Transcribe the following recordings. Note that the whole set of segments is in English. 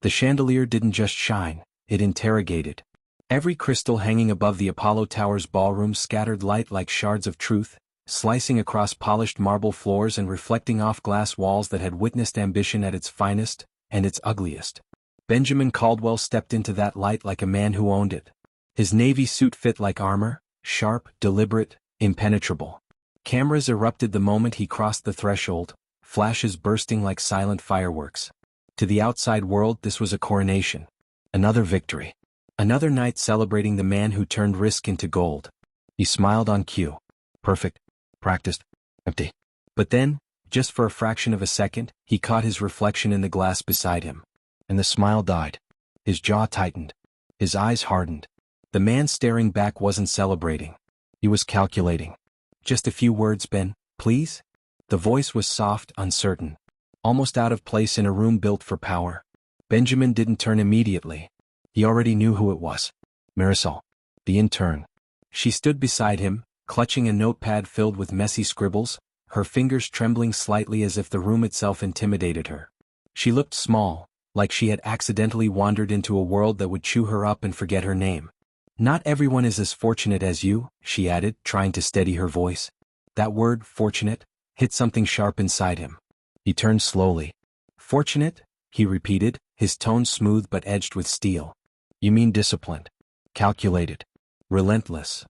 The chandelier didn't just shine, it interrogated. Every crystal hanging above the Apollo Tower's ballroom scattered light like shards of truth, slicing across polished marble floors and reflecting off glass walls that had witnessed ambition at its finest and its ugliest. Benjamin Caldwell stepped into that light like a man who owned it. His navy suit fit like armor, sharp, deliberate, impenetrable. Cameras erupted the moment he crossed the threshold, flashes bursting like silent fireworks. To the outside world, this was a coronation. Another victory. Another night celebrating the man who turned risk into gold. He smiled on cue. Perfect. Practiced. Empty. But then, just for a fraction of a second, he caught his reflection in the glass beside him. And the smile died. His jaw tightened. His eyes hardened. The man staring back wasn't celebrating. He was calculating. Just a few words, Ben, please? The voice was soft, uncertain. Almost out of place in a room built for power. Benjamin didn't turn immediately. He already knew who it was. Marisol. The intern. She stood beside him, clutching a notepad filled with messy scribbles, her fingers trembling slightly as if the room itself intimidated her. She looked small, like she had accidentally wandered into a world that would chew her up and forget her name. Not everyone is as fortunate as you, she added, trying to steady her voice. That word, fortunate, hit something sharp inside him. He turned slowly. Fortunate? He repeated, his tone smooth but edged with steel. You mean disciplined. Calculated. Relentless.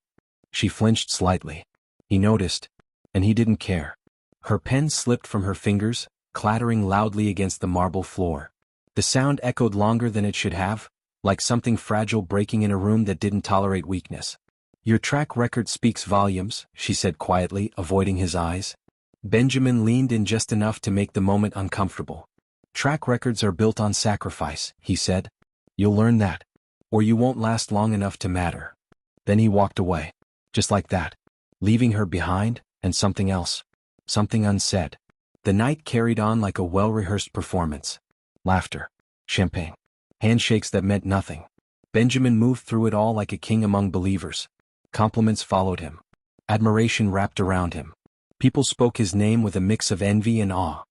She flinched slightly. He noticed. And he didn't care. Her pen slipped from her fingers, clattering loudly against the marble floor. The sound echoed longer than it should have, like something fragile breaking in a room that didn't tolerate weakness. Your track record speaks volumes, she said quietly, avoiding his eyes. Benjamin leaned in just enough to make the moment uncomfortable. Track records are built on sacrifice, he said. You'll learn that. Or you won't last long enough to matter. Then he walked away. Just like that. Leaving her behind, and something else. Something unsaid. The night carried on like a well-rehearsed performance. Laughter. Champagne. Handshakes that meant nothing. Benjamin moved through it all like a king among believers. Compliments followed him. Admiration wrapped around him. People spoke his name with a mix of envy and awe.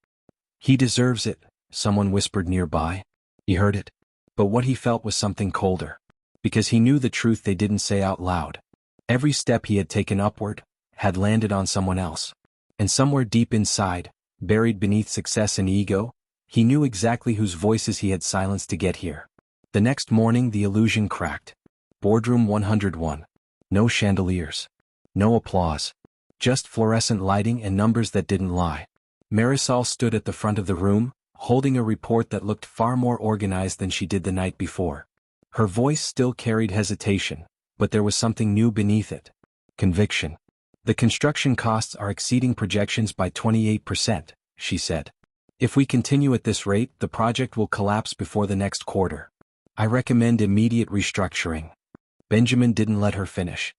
He deserves it, someone whispered nearby. He heard it. But what he felt was something colder. Because he knew the truth they didn't say out loud. Every step he had taken upward had landed on someone else. And somewhere deep inside, buried beneath success and ego, he knew exactly whose voices he had silenced to get here. The next morning the illusion cracked. Boardroom 101. No chandeliers. No applause. Just fluorescent lighting and numbers that didn't lie. Marisol stood at the front of the room, holding a report that looked far more organized than she did the night before. Her voice still carried hesitation, but there was something new beneath it. Conviction. The construction costs are exceeding projections by 28%, she said. If we continue at this rate, the project will collapse before the next quarter. I recommend immediate restructuring. Benjamin didn't let her finish.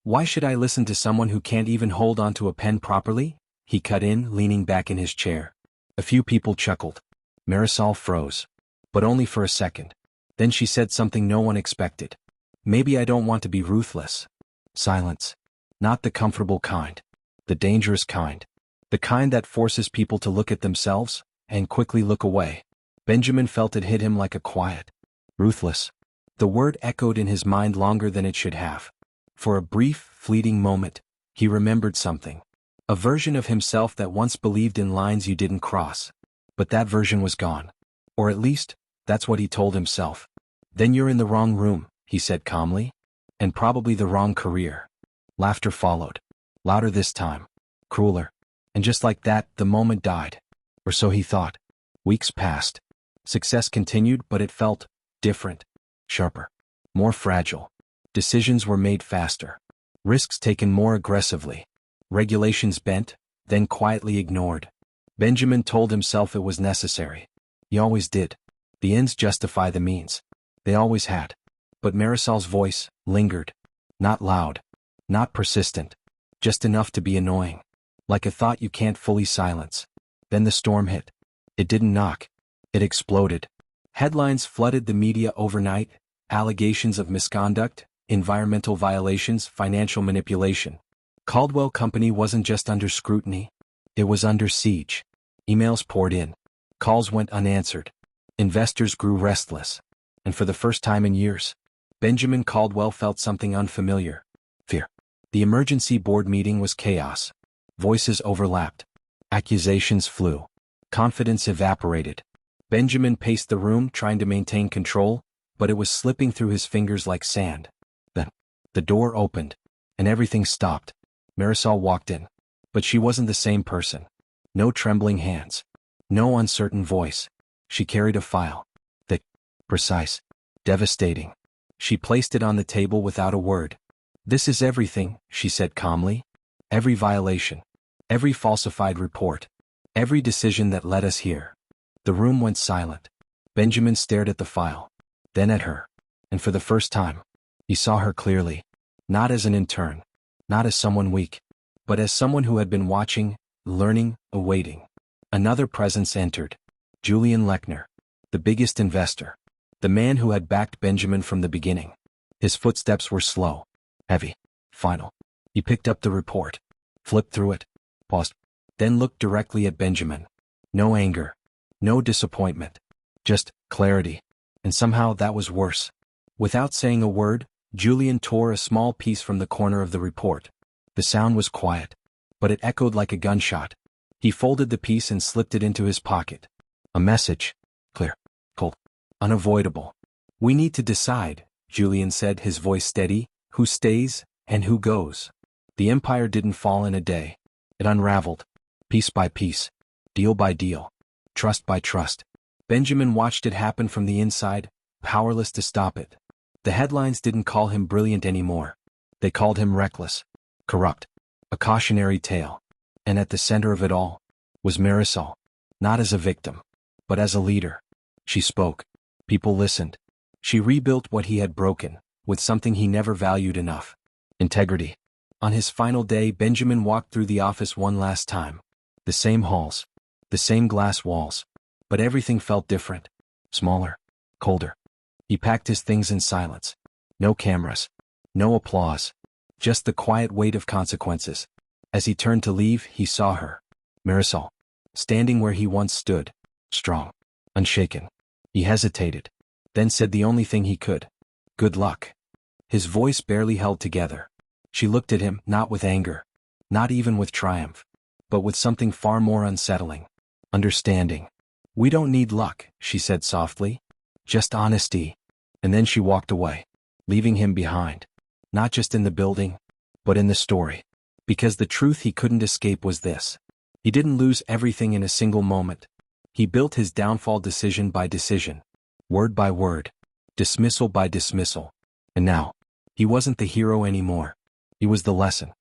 Why should I listen to someone who can't even hold onto a pen properly? He cut in, leaning back in his chair. A few people chuckled. Marisol froze. But only for a second. Then she said something no one expected. Maybe I don't want to be ruthless. Silence. Not the comfortable kind. The dangerous kind. The kind that forces people to look at themselves, and quickly look away. Benjamin felt it hit him like a quiet. Ruthless. The word echoed in his mind longer than it should have. For a brief, fleeting moment, he remembered something. A version of himself that once believed in lines you didn't cross. But that version was gone. Or at least, that's what he told himself. Then you're in the wrong room, he said calmly. And probably the wrong career. Laughter followed. Louder this time. Crueler. And just like that, the moment died. Or so he thought. Weeks passed. Success continued, but it felt different. Sharper. More fragile. Decisions were made faster. Risks taken more aggressively. Regulations bent, then quietly ignored. Benjamin told himself it was necessary. He always did. The ends justify the means. They always had. But Marisol's voice lingered. Not loud. Not persistent. Just enough to be annoying. Like a thought you can't fully silence. Then the storm hit. It didn't knock. It exploded. Headlines flooded the media overnight. Allegations of misconduct, environmental violations, financial manipulation. Caldwell Company wasn't just under scrutiny. It was under siege. Emails poured in. Calls went unanswered. Investors grew restless. And for the first time in years, Benjamin Caldwell felt something unfamiliar. Fear. The emergency board meeting was chaos. Voices overlapped. Accusations flew. Confidence evaporated. Benjamin paced the room trying to maintain control, but it was slipping through his fingers like sand. Then, the door opened, and everything stopped. Marisol walked in. But she wasn't the same person. No trembling hands. No uncertain voice. She carried a file. Thick, precise, devastating. She placed it on the table without a word. "This is everything," she said calmly. "Every violation. Every falsified report. Every decision that led us here." The room went silent. Benjamin stared at the file. Then at her. And for the first time, he saw her clearly. Not as an intern. Not as someone weak. But as someone who had been watching, learning, awaiting. Another presence entered. Julian Lechner. The biggest investor. The man who had backed Benjamin from the beginning. His footsteps were slow. Heavy. Final. He picked up the report. Flipped through it. Paused. Then looked directly at Benjamin. No anger. No disappointment. Just clarity. And somehow that was worse. Without saying a word, Julian tore a small piece from the corner of the report. The sound was quiet, but it echoed like a gunshot. He folded the piece and slipped it into his pocket. A message. Clear. Cold. Unavoidable. "We need to decide," Julian said, his voice steady, "who stays and who goes." The empire didn't fall in a day. It unraveled. Piece by piece. Deal by deal. Trust by trust. Benjamin watched it happen from the inside, powerless to stop it. The headlines didn't call him brilliant anymore. They called him reckless. Corrupt. A cautionary tale. And at the center of it all was Marisol. Not as a victim, but as a leader. She spoke. People listened. She rebuilt what he had broken, with something he never valued enough. Integrity. On his final day, Benjamin walked through the office one last time. The same halls. The same glass walls. But everything felt different. Smaller. Colder. He packed his things in silence. No cameras. No applause. Just the quiet weight of consequences. As he turned to leave, he saw her. Marisol. Standing where he once stood. Strong. Unshaken. He hesitated. Then said the only thing he could. "Good luck." His voice barely held together. She looked at him, not with anger. Not even with triumph. But with something far more unsettling. Understanding. "We don't need luck," she said softly. "Just honesty." And then she walked away. Leaving him behind. Not just in the building, but in the story. Because the truth he couldn't escape was this. He didn't lose everything in a single moment. He built his downfall decision by decision. Word by word. Dismissal by dismissal. And now, he wasn't the hero anymore. He was the lesson.